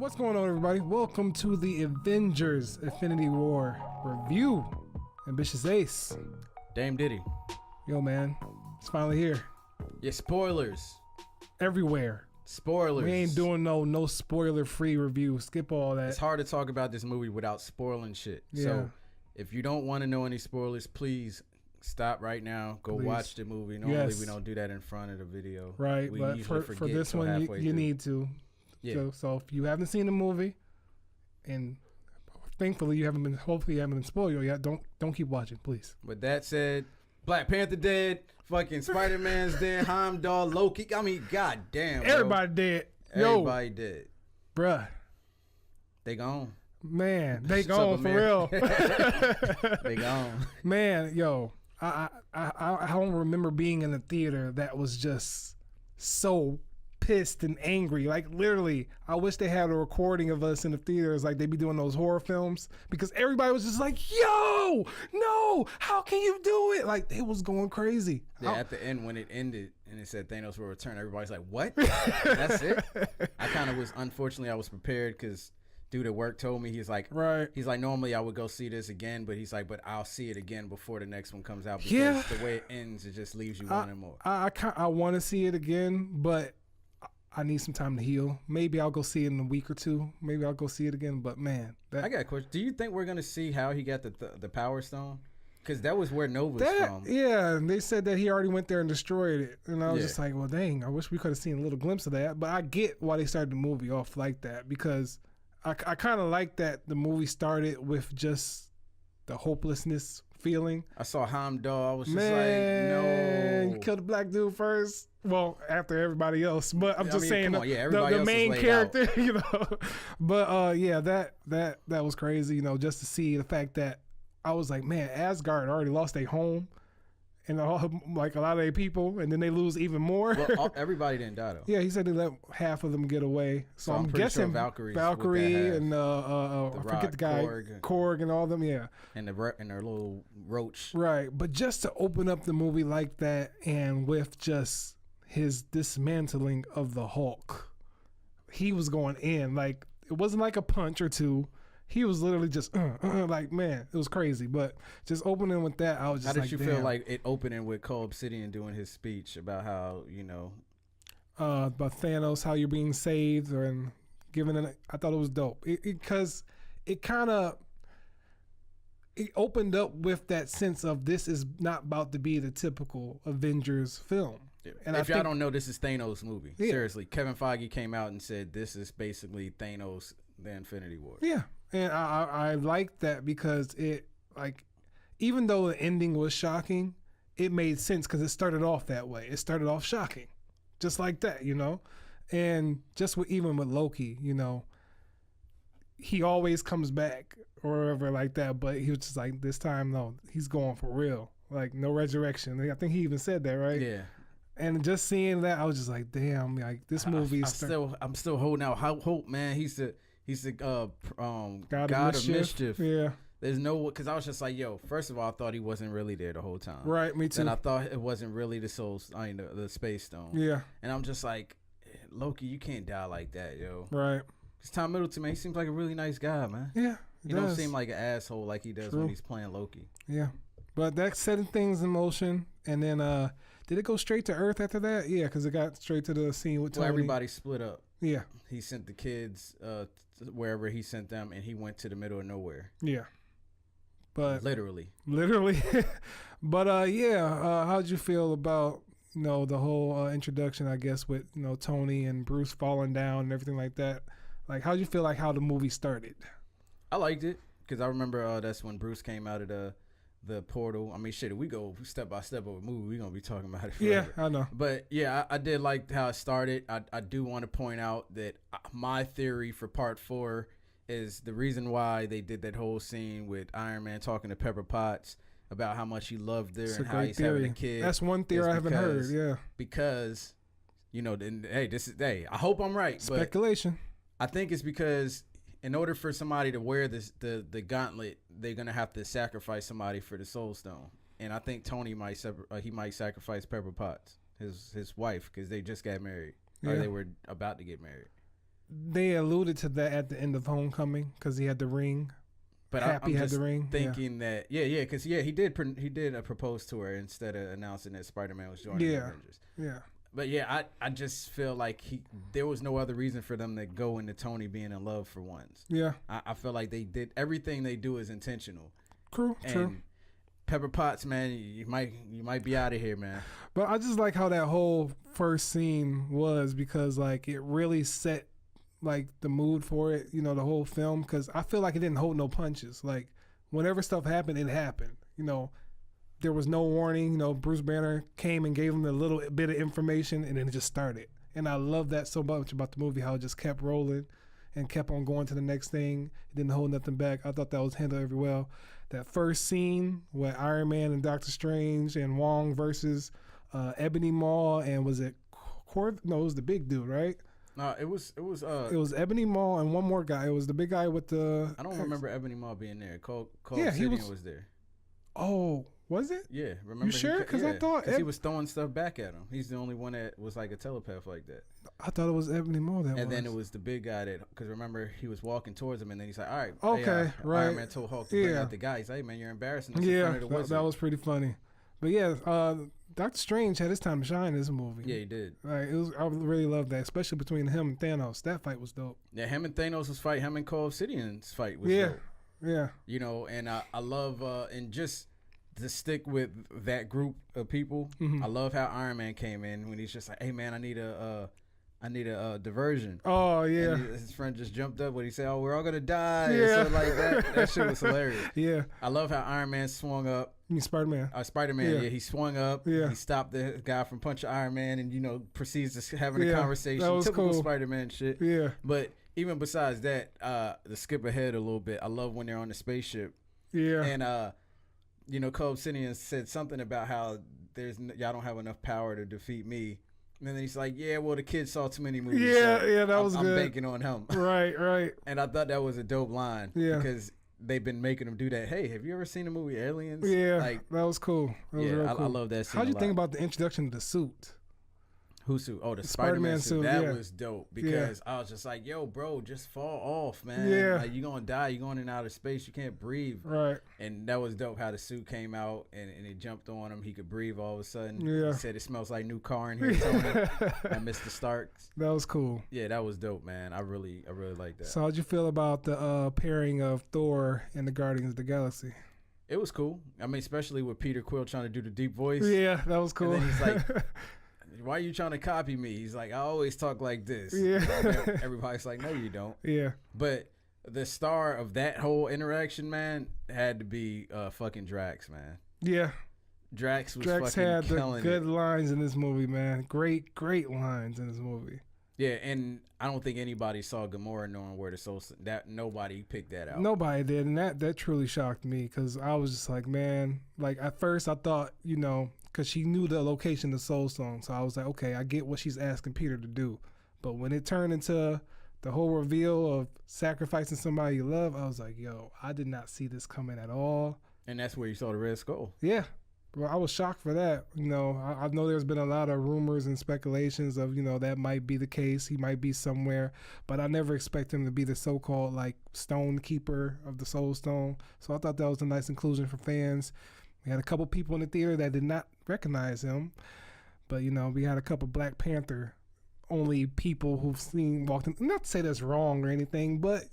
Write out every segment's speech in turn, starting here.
What's going on, everybody? Welcome to the Avengers Infinity War review. Ambitious Ace. Dame Diddy. Yo, man. It's finally here. Yeah, spoilers. Everywhere. Spoilers. We ain't doing no spoiler-free review. Skip all that. It's hard to talk about this movie without spoiling shit. Yeah. So if you don't want to know any spoilers, please stop right now. Go watch the movie. Normally we don't do that in front of the video. Right, we but for this one, you need to. Yeah. So if you haven't seen the movie, and thankfully hopefully you haven't been spoiled yet, don't keep watching, please. With that said, Black Panther dead, fucking Spider-Man's dead, Heimdall, Loki. I mean, goddamn, bro. Everybody dead. Everybody dead. Bruh. They gone. Man, they gone for real. They gone. Man, yo, I don't remember being in a theater that was just so pissed and angry. Like, literally, I wish they had a recording of us in the theaters like they be doing those horror films, because everybody was just like, yo, no, how can you do it? Like, they was going crazy. Yeah, at the end when it ended and it said Thanos will return, everybody's like, what? That's it? I kind of was, unfortunately, I was prepared because dude at work told me, he's like, normally I would go see this again, but he's like, but I'll see it again before the next one comes out, because the way it ends, it just leaves you wanting more. I want to see it again, but I need some time to heal. Maybe I'll go see it in a week or two. Maybe I'll go see it again. But man, I got a question. Do you think we're gonna see how he got the Power Stone? Because that was where Nova's from. Yeah, and they said that he already went there and destroyed it. And I was just like, well, dang, I wish we could have seen a little glimpse of that. But I get why they started the movie off like that, because I kind of like that the movie started with just the hopelessness feeling. I saw Heimdall. I was just like, no. You killed the black dude first. Well, after everybody else. But I'm just saying the main character, you know. But yeah, that was crazy, you know, just to see the fact that I was like, man, Asgard already lost their home and like a lot of their people, and then they lose even more. Well, everybody didn't die though. Yeah, he said they let half of them get away. So I'm guessing sure Valkyrie and I forget the guy, Korg and all of them. Yeah, and their little roach. Right, but just to open up the movie like that, and with just his dismantling of the Hulk, he was going in. Like, it wasn't like a punch or two. He was literally just like, man, it was crazy. But just opening with that, I was just like, how did you feel like it opening with Cole Obsidian doing his speech about how, you know, about Thanos, how you're being saved, and giving it? I thought it was dope because it kind of opened up with that sense of, this is not about to be the typical Avengers film. Yeah. And if y'all don't know, this is Thanos' movie. Yeah. Seriously, Kevin Feige came out and said this is basically Thanos, the Infinity War. Yeah, and I like that, because it, like, even though the ending was shocking, it made sense because it started off that way. It started off shocking, just like that, you know. And just even with Loki, you know, he always comes back or whatever like that, but he was just like, this time, no, he's going for real. Like, no resurrection. I think he even said that, right? Yeah. And just seeing that, I was just like, damn, like, this movie is I'm still holding out hope, man. He's the God of mischief. Yeah. There's no, because I was just like, yo, first of all, I thought he wasn't really there the whole time. Right, me too. And I thought it wasn't really the Space Stone. Yeah. And I'm just like, Loki, you can't die like that, yo. Right. Because Tom Middleton, man, he seems like a really nice guy, man. Yeah. He don't seem like an asshole like he does when he's playing Loki. Yeah. But that's setting things in motion. And then did it go straight to Earth after that? Yeah, because it got straight to the scene with Tony. Well, everybody split up. Yeah. He sent the kids wherever he sent them, and he went to the middle of nowhere. Yeah. But literally. But yeah, how'd you feel about, you know, the whole introduction, I guess, with, you know, Tony and Bruce falling down and everything like that? Like, how'd you feel like how the movie started? I liked it, because I remember that's when Bruce came out of the portal. I mean, shit, if we go step by step of a movie, we're going to be talking about it forever. Yeah, I know. But yeah, I did like how it started. I do want to point out that my theory for part 4 is the reason why they did that whole scene with Iron Man talking to Pepper Potts about how much he loved her and how he's having a kid. That's one theory I haven't heard, yeah. Because, you know, I hope I'm right. Speculation. But I think it's because in order for somebody to wear the gauntlet, they're gonna have to sacrifice somebody for the Soul Stone, and I think Tony might sacrifice Pepper Potts, his wife, because they just got married, or they were about to get married. they alluded to that at the end of Homecoming because he had the ring. But Happy I'm had just the ring. thinking that because he did propose to her instead of announcing that Spider-Man was joining the Avengers. Yeah. But I just feel like there was no other reason for them to go into Tony being in love for once. Yeah. I feel like they did everything they do is intentional. True. Pepper Potts, man, you might be out of here, man. But I just like how that whole first scene was because like it really set like the mood for it, the whole film, because I feel like it didn't hold no punches. Like whenever stuff happened, it happened. There was no warning. Bruce Banner came and gave him a little bit of information, and then it just started. And I love that so much about the movie, how it just kept rolling and kept on going to the next thing. It didn't hold nothing back. I thought that was handled very well. That first scene with Iron Man and Doctor Strange and Wong versus Ebony Maw and was it No, it was the big dude, right? No, it was Ebony Maw and one more guy. It was the big guy with the. I don't remember Ebony Maw being there. Cole Obsidian was there. Oh, was it? Yeah, remember? You sure? Because I thought he was throwing stuff back at him. He's the only one that was like a telepath like that. I thought it was Ebony Maw and then it was the big guy because remember he was walking towards him and then he's like, all right, okay, right. Iron Man told Hulk to bring out the guy. He's like, hey, man, you're embarrassing us in front of the wizard. That was pretty funny. But yeah, Doctor Strange had his time to shine in this movie. Yeah, he did. Like I really loved that, especially between him and Thanos. That fight was dope. Yeah, him and Thanos was fight. Him and Cole Obsidian's fight was dope. Yeah. And I love and just to stick with that group of people. Mm-hmm. I love how Iron Man came in when he's just like, hey man, I need a diversion. Oh yeah. And his friend just jumped up when he said, "Oh, we're all gonna die." Yeah. And like that. That shit was hilarious. Yeah. I love how Iron Man swung up. You mean Spider-Man? Spider-Man. Yeah. He swung up. Yeah. He stopped the guy from punching Iron Man, and proceeds to having a conversation. That was Typical cool. Spider-Man shit. Yeah. But even besides that, to skip ahead a little bit, I love when they're on the spaceship. Yeah. And Cole Obsidian said something about how y'all don't have enough power to defeat me. And then he's like, yeah, well, the kid saw too many movies. Yeah, that was good. I'm banking on him. Right. And I thought that was a dope line. Yeah. Because they've been making him do that. Hey, have you ever seen the movie Aliens? Yeah, that was cool. That was real cool. I love that scene. How'd you think about the introduction of the suit? Whose suit? Oh, the Spider-Man suit. That was dope because I was just like, yo, bro, just fall off, man. Yeah. Like, you're going to die. You're going in outer space. You can't breathe. Right. And that was dope how the suit came out and it jumped on him. He could breathe all of a sudden. Yeah. He said it smells like new car in here, Tony. And Mr. Starks. That was cool. Yeah, that was dope, man. I really like that. So how'd you feel about the pairing of Thor and the Guardians of the Galaxy? It was cool. I mean, especially with Peter Quill trying to do the deep voice. Yeah, that was cool. And then he's like, why are you trying to copy me? He's like, I always talk like this. Yeah. Everybody's like, no, you don't. Yeah. But the star of that whole interaction, man, had to be fucking Drax, man. Yeah. Drax had killing the good lines in this movie, man. Great lines in this movie. Yeah, and I don't think anybody saw Gamora knowing where the soul. That nobody picked that out. Nobody did, and that truly shocked me because I was just like, man. Like at first, I thought, because she knew the location of Soul Stone, so I was like, okay, I get what she's asking Peter to do. But when it turned into the whole reveal of sacrificing somebody you love, I was like, yo, I did not see this coming at all. And that's where you saw the Red Skull. Yeah. Well, I was shocked for that. I know there's been a lot of rumors and speculations of, that might be the case. He might be somewhere, but I never expect him to be the so-called like stone keeper of the Soul Stone. So I thought that was a nice inclusion for fans. We had a couple people in the theater that did not recognize him, but we had a couple Black Panther only people who've walked in. Not to say that's wrong or anything, but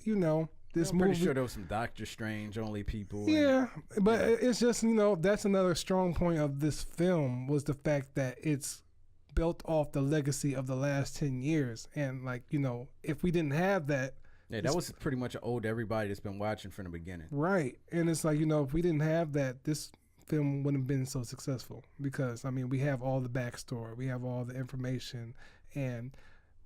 this movie. I'm pretty sure there was some Doctor Strange only people. Yeah, but it's just that's another strong point of this film was the fact that it's built off the legacy of the last 10 years, and if we didn't have that. Yeah, that was pretty much an ode to everybody that's been watching from the beginning. Right, and it's like if we didn't have that, this film wouldn't have been so successful because we have all the backstory, we have all the information, and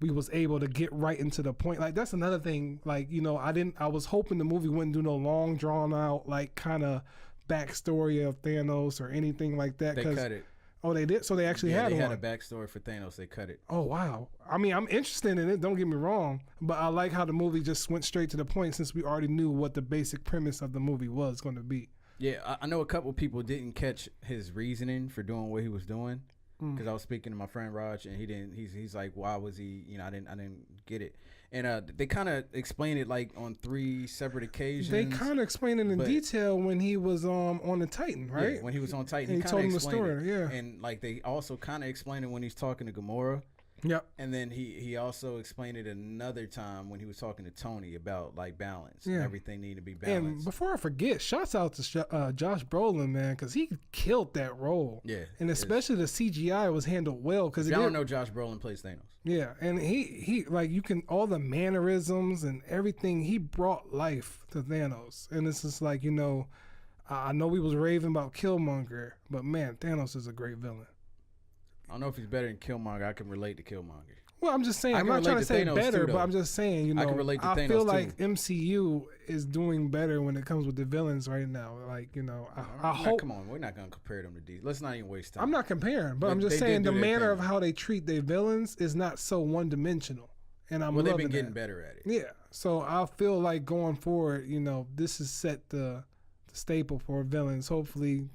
we was able to get right into the point. Like that's another thing. Like I was hoping the movie wouldn't do no long drawn out kind of backstory of Thanos or anything like that. They cut it. Oh, they did. So they actually had they one. had a backstory for Thanos. They cut it. Oh wow. I'm interested in it. Don't get me wrong, but I like how the movie just went straight to the point since we already knew what the basic premise of the movie was going to be. Yeah, I know a couple people didn't catch his reasoning for doing what he was doing. because I was speaking to my friend Raj, and he didn't. He's like, why was he? You know, I didn't get it. And they kind of explained it like on 3 separate occasions. They kind of explained it in detail when he was on the Titan, right? Yeah, when he was on Titan, he told him the story. Yeah, and like they also kind of explained it when he's talking to Gamora. Yep. And then he also explained it another time when he was talking to Tony about like balance and everything needing to be balanced. And before I forget, shouts out to Josh Brolin, man, because he killed that role. Yeah. And especially the CGI was handled well. Because y'all don't know, Josh Brolin plays Thanos. Yeah, and he like you can all the mannerisms and everything. He brought life to Thanos, and it's just like, you know, I know we was raving about Killmonger, but man, Thanos is a great villain. I don't know if he's better than Killmonger. I can relate to Killmonger. Well, I'm just saying, I'm not trying to say Thanos better, too, but I'm just saying, you know, I can relate to Thanos feel too. like MCU is doing better when it comes with the villains right now. Like, you know, I hope. Come on, we're not gonna compare them to DC. Let's not even waste time. I'm not comparing, but I'm just saying the manner of how they treat their villains is not so one dimensional, and I'm loving they've been getting that. better at it. Yeah, so I feel like going forward, you know, this is set the staple for villains. Hopefully,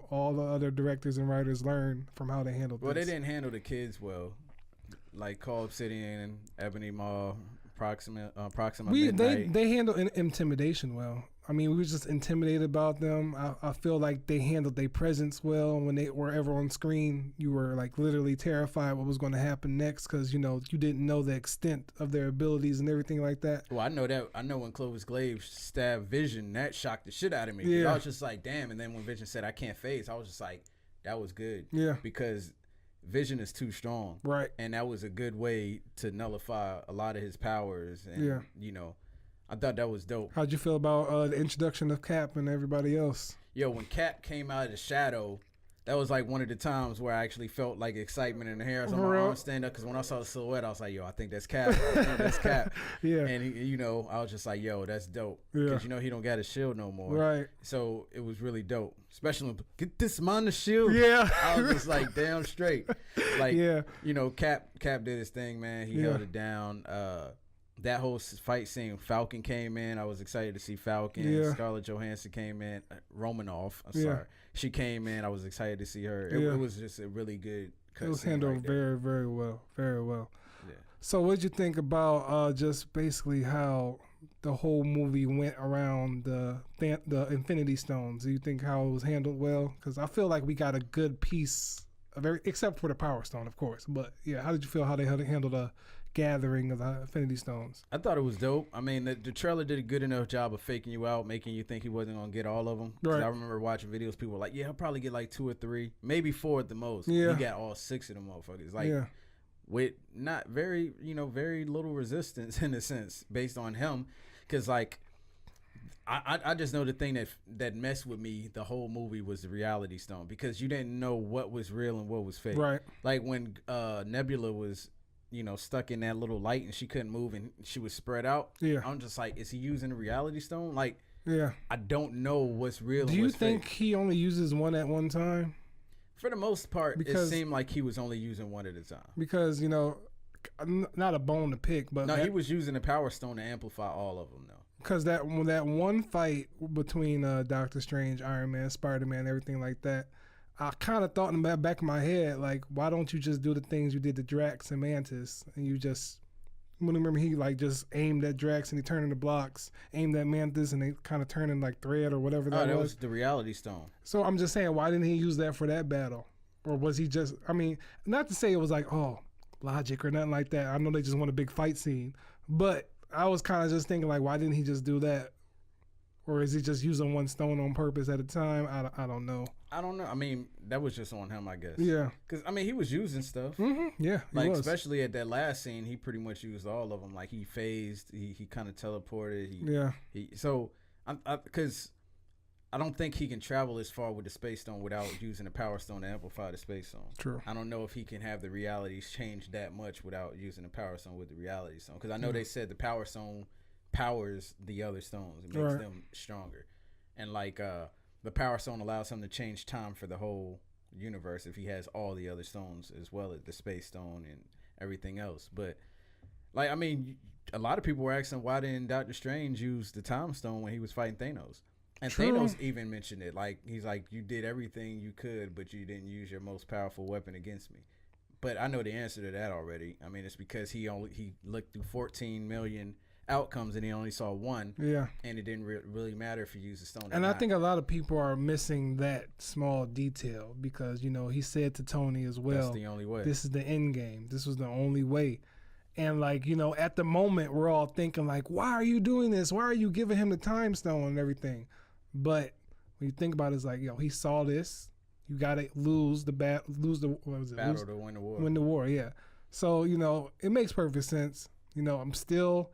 all the other directors and writers learn from how they handled. Well, they didn't handle the kids well, like Call Obsidian, Ebony Maw, Proxima Midnight. They handle intimidation well. I mean, we were just intimidated about them. I feel like they handled their presence well. When they were ever on screen, you were like literally terrified what was going to happen next because, you know, you didn't know the extent of their abilities and everything like that. Well, I know that. I know when Clovis Glaive stabbed Vision, that shocked the shit out of me. Yeah. I was just like, damn. And then when Vision said, I can't phase, I was just like, that was good. Yeah. Because Vision is too strong. Right. And that was a good way to nullify a lot of his powers. And, you know, I thought that was dope. How'd you feel about the introduction of Cap and everybody else? Yo, when Cap came out of the shadow, that was like one of the times where I actually felt like excitement in the hair. So my arm stand up because when I saw the silhouette, I was like, yo, I think that's Cap. That's Cap. Yeah. And, he, you know, I was just like, yo, that's dope. Yeah. Because, you know, he don't got his shield no more. Right. So it was really dope. Especially when, get this man the shield. Yeah. I was just like, damn straight. Like, you know, Cap did his thing, man. He held it down. That whole fight scene, Falcon came in. I was excited to see Falcon. Yeah. Scarlett Johansson came in. Romanoff, I'm sorry. She came in. I was excited to see her. It was just a really good cut. It was handled very, very well. Very well. Yeah. So what did you think about just basically how the whole movie went around the Infinity Stones? Do you think how it was handled well? Because I feel like we got a good piece of except for the Power Stone, of course. But yeah, how did you feel how they handled the gathering of the Infinity Stones? I thought it was dope. I mean, the trailer did a good enough job of faking you out, making you think he wasn't going to get all of them. Right. I remember watching videos, people were like, yeah, he'll probably get like 2 or 3, maybe 4 at the most. Yeah. He got all 6 of them motherfuckers. Like, with not very, you know, very little resistance in a sense based on him. Because, like, I just know the thing that messed with me the whole movie was the Reality Stone, because you didn't know what was real and what was fake. Right. Like when Nebula was, you know, stuck in that little light and she couldn't move and she was spread out. Yeah. I'm just like, is he using a Reality Stone? Like, yeah. I don't know what's real and what's fake. Do you think he only uses one at one time? For the most part, it seemed like he was only using one at a time. Because, you know, not a bone to pick, but... No, he was using the Power Stone to amplify all of them, though. Because that one fight between Doctor Strange, Iron Man, Spider-Man, everything like that, I kind of thought in the back of my head, like, why don't you just do the things you did to Drax and Mantis? And you just, remember he like just aimed at Drax and he turned into blocks, aimed at Mantis and they kind of turned in like thread or whatever that was. Oh, that was the Reality Stone. So I'm just saying, why didn't he use that for that battle? Or was he just, I mean, not to say it was like, oh, logic or nothing like that. I know they just want a big fight scene. But I was kind of just thinking, like, why didn't he just do that? Or is he just using one stone on purpose at a time? I don't know. I don't know. I mean, that was just on him, I guess. Yeah. Because, I mean, he was using stuff. Mm-hmm. Yeah, like, especially at that last scene, he pretty much used all of them. Like, he phased. He kind of teleported. So, because I don't think he can travel as far with the Space Stone without using the Power Stone to amplify the Space Stone. True. I don't know if he can have the realities change that much without using the Power Stone with the Reality Stone. Because I know they said the Power Stone powers the other stones. It makes them stronger. And, like, the Power Stone allows him to change time for the whole universe if he has all the other stones as well as the Space Stone and everything else. But, like, I mean, a lot of people were asking why didn't Doctor Strange use the Time Stone when he was fighting Thanos? And True. Thanos even mentioned it. Like, he's like, you did everything you could, but you didn't use your most powerful weapon against me. But I know the answer to that already. I mean, it's because he looked through 14 million outcomes and he only saw one. Yeah. And it didn't really matter if you used the stone. And I think a lot of people are missing that small detail because, you know, he said to Tony as well, that's the only way. This is the end game. This was the only way. And like, you know, at the moment we're all thinking like, why are you doing this? Why are you giving him the time stone and everything? But when you think about it, it's like, yo, he saw this. You gotta lose the battle to win the war. Win the war, yeah. So, you know, it makes perfect sense. You know, I'm still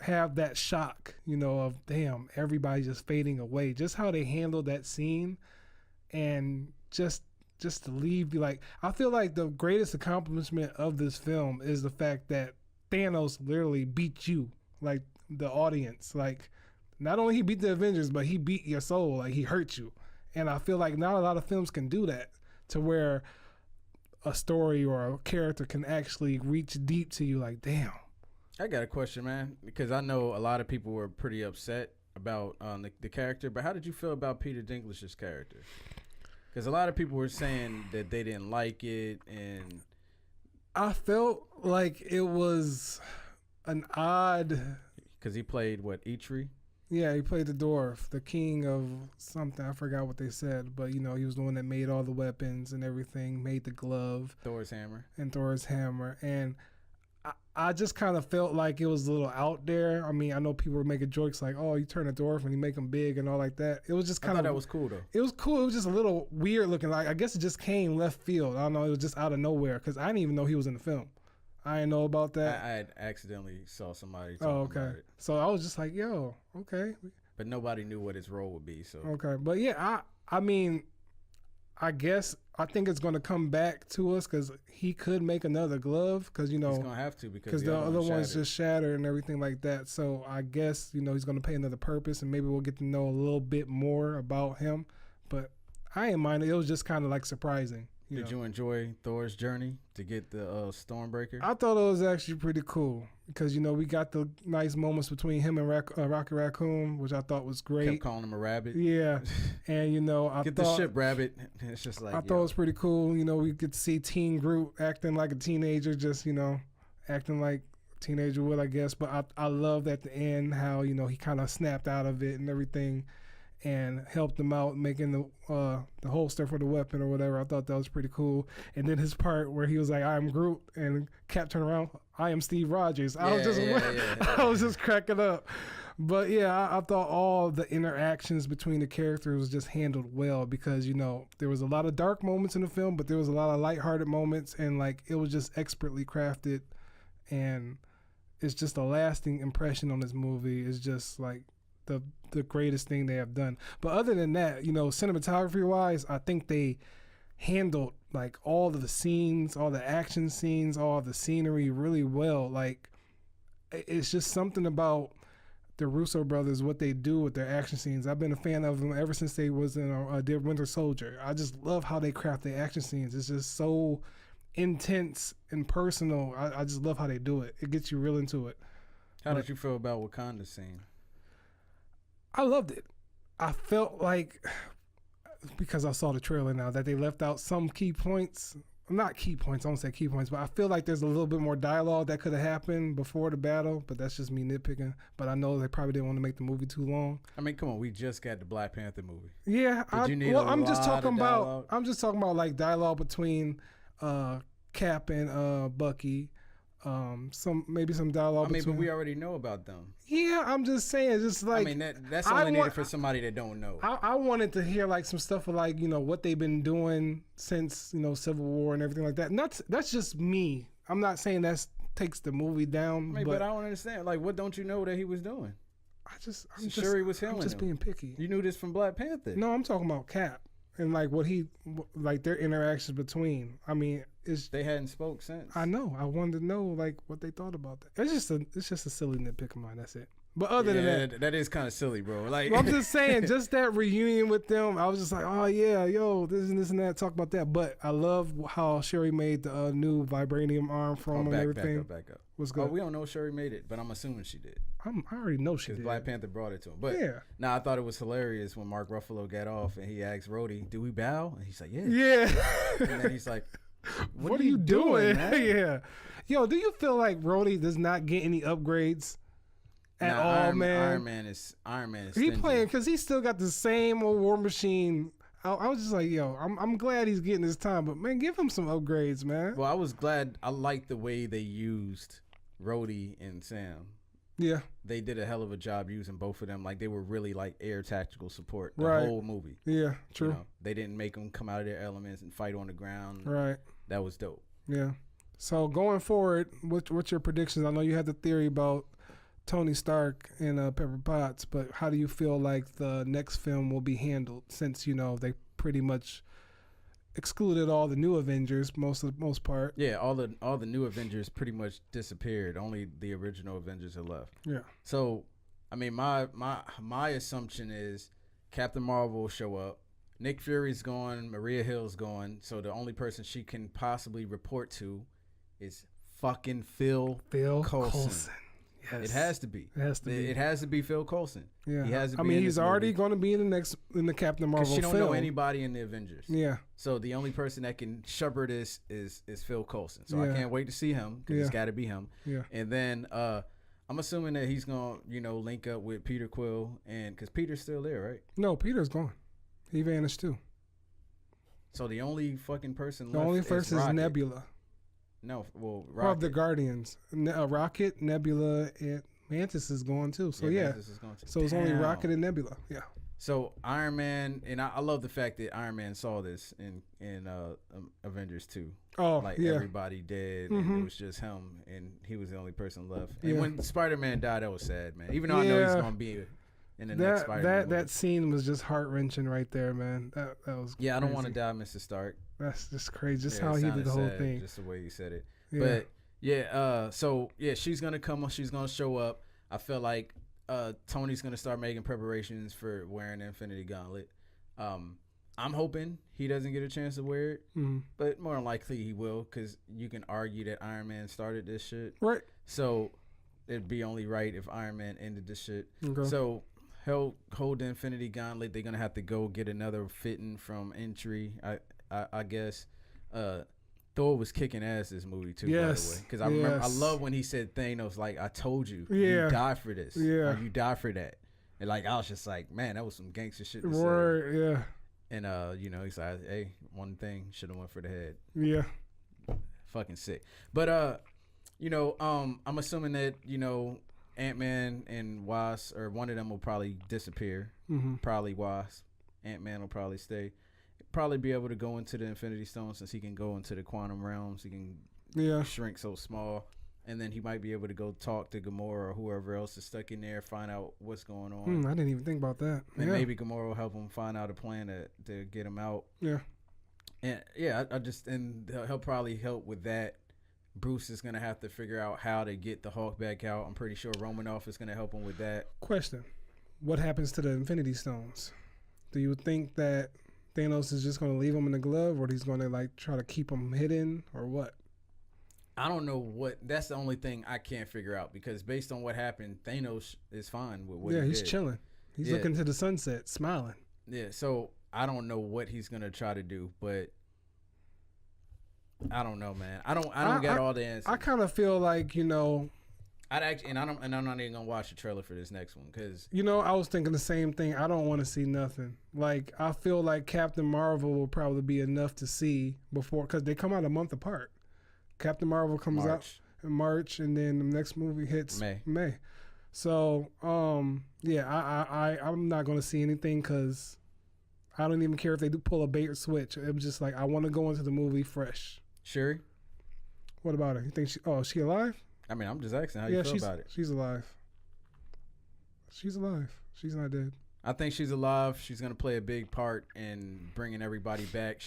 have that shock, you know, of damn, everybody just fading away. Just how they handled that scene and just to leave, like, I feel like the greatest accomplishment of this film is the fact that Thanos literally beat you, like the audience. Like, not only he beat the Avengers, but he beat your soul. Like, he hurt you. And I feel like not a lot of films can do that, to where a story or a character can actually reach deep to you. Like, damn. I got a question, man, because I know a lot of people were pretty upset about the character, but how did you feel about Peter Dinklage's character? Because a lot of people were saying that they didn't like it, and I felt like it was an odd. Because he played what, Eitri? Yeah, he played the dwarf, the king of something. I forgot what they said, but you know, he was the one that made all the weapons and everything, made the glove, Thor's hammer, and I just kind of felt like it was a little out there. I mean, I know people were making jokes like, "Oh, you turn a dwarf and you make them big and all like that." It was just kind of that was cool though. It was cool. It was just a little weird looking. Like, I guess it just came left field. I don't know. It was just out of nowhere because I didn't even know he was in the film. I didn't know about that. I had accidentally saw somebody talking about it. So I was just like, yo, okay. But nobody knew what his role would be. So okay. But yeah, I mean, I think it's going to come back to us because he could make another glove because, you know. He's going to have to because the other ones just shattered and everything like that. So I guess, you know, he's going to pay another purpose and maybe we'll get to know a little bit more about him. But I ain't mind it. It was just kind of like surprising. Did you enjoy Thor's journey to get the Stormbreaker? I thought it was actually pretty cool because, you know, we got the nice moments between him and Rocket Raccoon, which I thought was great. Kept calling him a rabbit. Yeah. And, you know, Get the ship, rabbit. It's just like, I thought it was pretty cool. You know, we get to see Teen Groot acting like a teenager, just, you know, acting like a teenager would, I guess. But I loved at the end how, you know, he kind of snapped out of it and everything and helped him out making the holster for the weapon or whatever. I thought that was pretty cool. And then his part where he was like, "I am Groot," and Cap turned around, "I am Steve Rogers." I was just cracking up. But yeah, I thought all the interactions between the characters was just handled well because, you know, there was a lot of dark moments in the film, but there was a lot of lighthearted moments, and like it was just expertly crafted, and it's just a lasting impression on this movie. It's just like the greatest thing they have done. But other than that, you know, cinematography wise, I think they handled like all of the scenes, all the action scenes, all the scenery really well. Like, it's just something about the Russo brothers, what they do with their action scenes. I've been a fan of them ever since they was in did Winter Soldier. I just love how they craft their action scenes. It's just so intense and personal. I just love how they do it. It gets you real into it. How did you feel about Wakanda's scene? I loved it. I felt like, because I saw the trailer now, that they left out some key points. Not key points, I don't say key points, but I feel like there's a little bit more dialogue that could have happened before the battle, but that's just me nitpicking. But I know they probably didn't want to make the movie too long. I mean, come on, we just got the Black Panther movie. Yeah, I'm just talking about like dialogue between Cap and Bucky. Some dialogue. I mean, but we already know about them. Yeah, I'm just saying, just like, I mean, that's only needed for somebody that don't know. I wanted to hear like some stuff of like, you know, what they've been doing since, you know, Civil War and everything like that. And that's just me. I'm not saying that takes the movie down. I mean, but I don't understand. Like, what don't you know that he was doing? I'm sure he was him. I'm just being picky. You knew this from Black Panther. No, I'm talking about Cap and like what he, like their interactions between. I mean, they hadn't spoke since. I know. I wanted to know like what they thought about that. It's just a silly nitpick of mine. That's it. But other than that is kind of silly, bro. Like, well, I'm just saying, just that reunion with them, I was just like, oh yeah, yo, this and that, talk about that. But I love how Sherry made the new vibranium arm from him and everything. Back up. What's good? Oh, we don't know if Shuri made it, but I'm assuming she did. I already know she did. Black Panther brought it to him. But I thought it was hilarious when Mark Ruffalo got off and he asked Rhodey, "Do we bow?" And he's like, "Yeah." Yeah. And then he's like, "What are you doing?" Yeah. Yo, do you feel like Rhodey does not get any upgrades at all, man? Iron Man is. He playing because he still got the same old War Machine. I was just like, yo, I'm glad he's getting his time, but man, give him some upgrades, man. Well, I was glad. I liked the way they used Rhodey and Sam. Yeah, they did a hell of a job using both of them. Like they were really like air tactical support the whole movie. Yeah, true. You know, they didn't make them come out of their elements and fight on the ground. Right. That was dope. Yeah. So going forward, what's your predictions? I know you had the theory about Tony Stark and Pepper Potts, but how do you feel like the next film will be handled? Since they pretty much excluded all the new Avengers, most part. Yeah, all the new Avengers pretty much disappeared. Only the original Avengers are left. Yeah. So, I mean, my assumption is Captain Marvel will show up. Nick Fury's gone. Maria Hill's gone. So the only person she can possibly report to is fucking Phil Coulson. Yes. It has to be. It has to be Phil Coulson. Yeah. He has to be he's already going to be in the Captain Marvel film. She don't know anybody in the Avengers. Yeah. So the only person that can shepherd this is Phil Coulson. So I can't wait to see him because it's got to be him. Yeah. And then I'm assuming that he's going to link up with Peter Quill and because Peter's still there, right? No, Peter's gone. He vanished too. So the only fucking person left. The only person is Nebula. No, well, Rocket. Of the Guardians, Rocket, Nebula, and Mantis is gone too. So Mantis is gone too. So it's only Rocket and Nebula. Yeah. So Iron Man, and I love the fact that Iron Man saw this in Avengers 2. Oh, like everybody dead, and it was just him, and he was the only person left. And when Spider-Man died, that was sad, man. Even though I know he's gonna be in the next Spider-Man. That scene was just heart-wrenching right there, man. That was I don't want to die, Mr. Stark. That's just crazy. Just how he did the whole thing. Just the way he said it. Yeah. But she's gonna come. She's gonna show up. I feel like Tony's gonna start making preparations for wearing the Infinity Gauntlet. I'm hoping he doesn't get a chance to wear it, but more than likely he will, because you can argue that Iron Man started this shit. Right. So it'd be only right if Iron Man ended this shit. Okay. So he'll hold the Infinity Gauntlet. They're gonna have to go get another fitting from Entry. I guess Thor was kicking ass this movie too, by the way. Because I remember, I love when he said Thanos, like, I told you, you die for this. Yeah. Or you die for that. And like, I was just like, man, that was some gangster shit to say. Right, yeah. And he's like, hey, one thing, should have went for the head. Yeah. Fucking sick. But I'm assuming that, Ant-Man and Wasp, or one of them will probably disappear. Probably Wasp. Ant-Man will probably stay. Probably be able to go into the Infinity Stone since he can go into the quantum realms. He can shrink so small, and then he might be able to go talk to Gamora or whoever else is stuck in there, find out what's going on. I didn't even think about that. And maybe Gamora will help him find out a plan to get him out. Yeah. And he'll probably help with that. Bruce is gonna have to figure out how to get the Hulk back out. I'm pretty sure Romanoff is gonna help him with that. Question: what happens to the Infinity Stones? Do you think that Thanos is just going to leave them in the glove, or he's going to try to keep them hidden, or what? I don't know what. That's the only thing I can't figure out, because based on what happened, Thanos is fine with what he he's did. chilling. He's looking to the sunset, smiling. Yeah, so I don't know what he's going to try to do, but I don't know, man. I don't got all the answers. I kind of feel like, I'm not even gonna watch the trailer for this next one because I was thinking the same thing. I don't want to see nothing. I feel like Captain Marvel will probably be enough to see before, because they come out a month apart. Captain Marvel comes out in March, and then the next movie hits May. So I'm not gonna see anything because I don't even care if they do pull a bait or switch. It was just like, I want to go into the movie fresh. Shuri? What about her? You think is she alive? I mean, I'm just asking how you feel about it. She's alive. She's alive. She's not dead. I think she's alive. She's going to play a big part in bringing everybody back.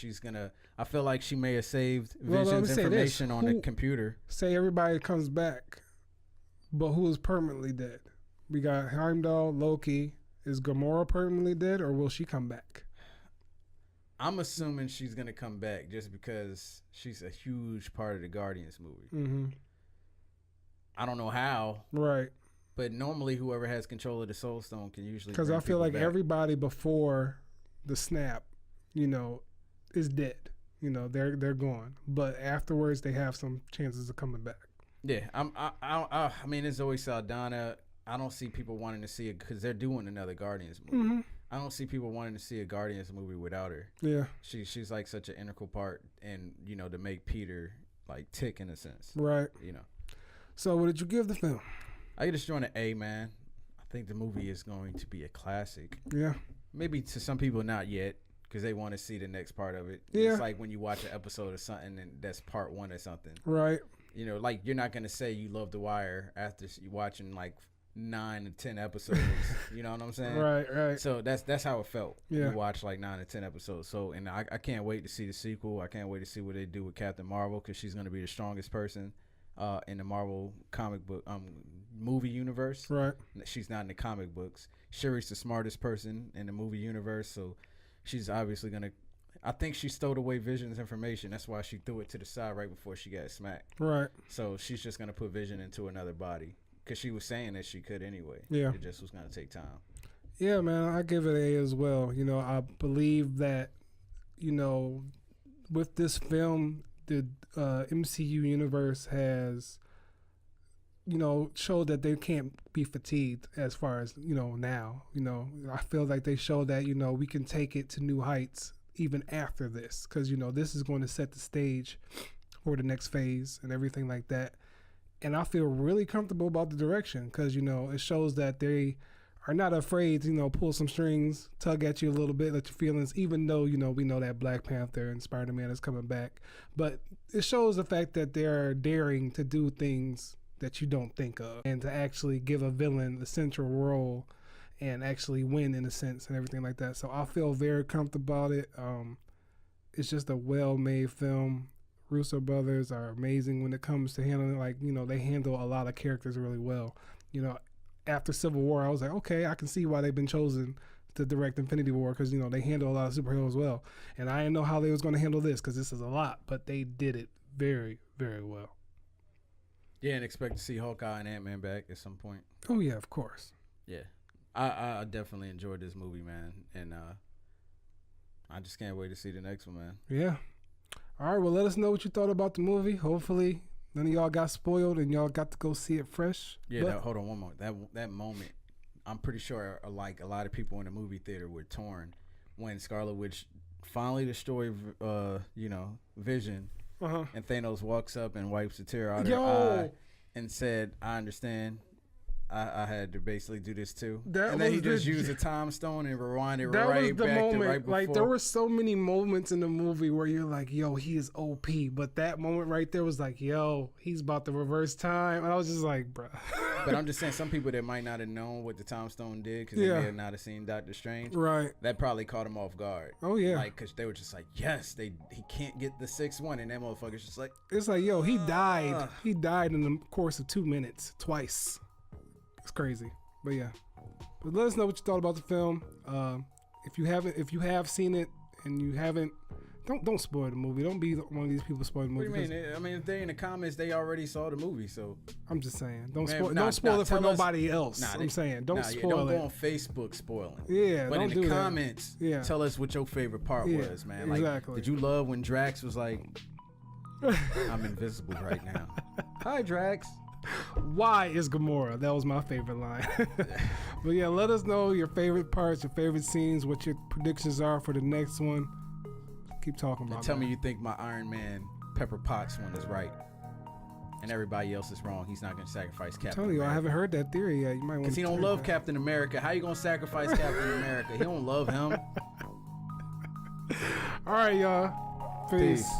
I feel like she may have saved Vision's information on the computer. Say everybody comes back, but who is permanently dead? We got Heimdall, Loki. Is Gamora permanently dead, or will she come back? I'm assuming she's going to come back just because she's a huge part of the Guardians movie. I don't know how. Right. But normally, whoever has control of the Soul Stone can usually. Because I feel like everybody before the snap, is dead. They're gone. But afterwards, they have some chances of coming back. Yeah, I mean, it's Zoe Saldana. I don't see people wanting to see it because they're doing another Guardians movie. Mm-hmm. I don't see people wanting to see a Guardians movie without her. Yeah, she's like such an integral part, and to make Peter like tick in a sense. Right. So, what did you give the film? I get this joint an A, man. I think the movie is going to be a classic. Yeah. Maybe to some people not yet because they want to see the next part of it. Yeah. It's like when you watch an episode of something and that's part one or something. Right. Like you're not gonna say you love The Wire after you watching like 9 to 10 episodes. You know what I'm saying? Right. So that's how it felt. Yeah. You watch like 9 to 10 episodes. So and I can't wait to see the sequel. I can't wait to see what they do with Captain Marvel because she's gonna be the strongest person in the Marvel comic book movie universe. Right. She's not in the comic books. Shuri's the smartest person in the movie universe. So she's obviously gonna. I think she stowed away Vision's information. That's why she threw it to the side right before she got smacked. Right. So she's just going to put Vision into another body because she was saying that she could anyway. Yeah. It just was going to take time. Yeah, man. I give it A as well. I believe that, with this film, the MCU universe has, showed that they can't be fatigued as far as, now. I feel like they showed that, we can take it to new heights even after this, because this is going to set the stage for the next phase and everything like that. And I feel really comfortable about the direction because it shows that they are not afraid to pull some strings, tug at you a little bit, let your feelings, even though we know that Black Panther and Spider-Man is coming back. But it shows the fact that they're daring to do things that you don't think of and to actually give a villain the central role and actually win in a sense and everything like that. So I feel very comfortable about it. It's just a well-made film. Russo brothers are amazing when it comes to handling, they handle a lot of characters really well. After Civil War, I was like, okay, I can see why they've been chosen to direct Infinity War because, they handle a lot of superheroes well. And I didn't know how they was going to handle this because this is a lot, but they did it very, very well. Yeah, and expect to see Hawkeye and Ant-Man back at some point. Oh, yeah, of course. Yeah. I definitely enjoyed this movie, man, and I just can't wait to see the next one, man. Yeah. All right, well, let us know what you thought about the movie. Hopefully, none of y'all got spoiled and y'all got to go see it fresh. Yeah, hold on one more. That moment, I'm pretty sure, like a lot of people in the movie theater were torn when Scarlet Witch finally destroyed, Vision, and Thanos walks up and wipes a tear out of her eye and said, "I understand. I had to basically do this too." And then he just used a time stone and rewind it right back to right before. Like, there were so many moments in the movie where you're like, yo, he is OP. But that moment right there was like, yo, he's about to reverse time. And I was just like, bruh. But I'm just saying, some people that might not have known what the time stone did because they may have not have seen Doctor Strange. Right. That probably caught him off guard. Oh, yeah. Like, because they were just like, yes, he can't get the 6-1. And that motherfucker's just like. It's like, yo, he died. He died in the course of 2 minutes twice. It's crazy, but yeah. But let us know what you thought about the film. If you have seen it and you haven't, don't spoil the movie. Don't be one of these people spoiling the movie. What do you mean? I mean, if they're in the comments, they already saw the movie. So I'm just saying, don't spoil it for nobody else. I'm saying, don't spoil don't it. go on Facebook spoiling. Yeah, but don't in the comments, tell us what your favorite part was, man. Like, exactly. Did you love when Drax was like, "I'm invisible right now"? Hi, Drax. Why is Gamora? That was my favorite line. But yeah, let us know your favorite parts, your favorite scenes, what your predictions are for the next one. Keep talking about it. Tell me you think my Iron Man Pepper Potts one is right. And everybody else is wrong. He's not going to sacrifice Captain America. I'm telling you, I haven't heard that theory yet. You might want because he don't love Captain America. How you going to sacrifice Captain America? He don't love him. All right, y'all. Peace.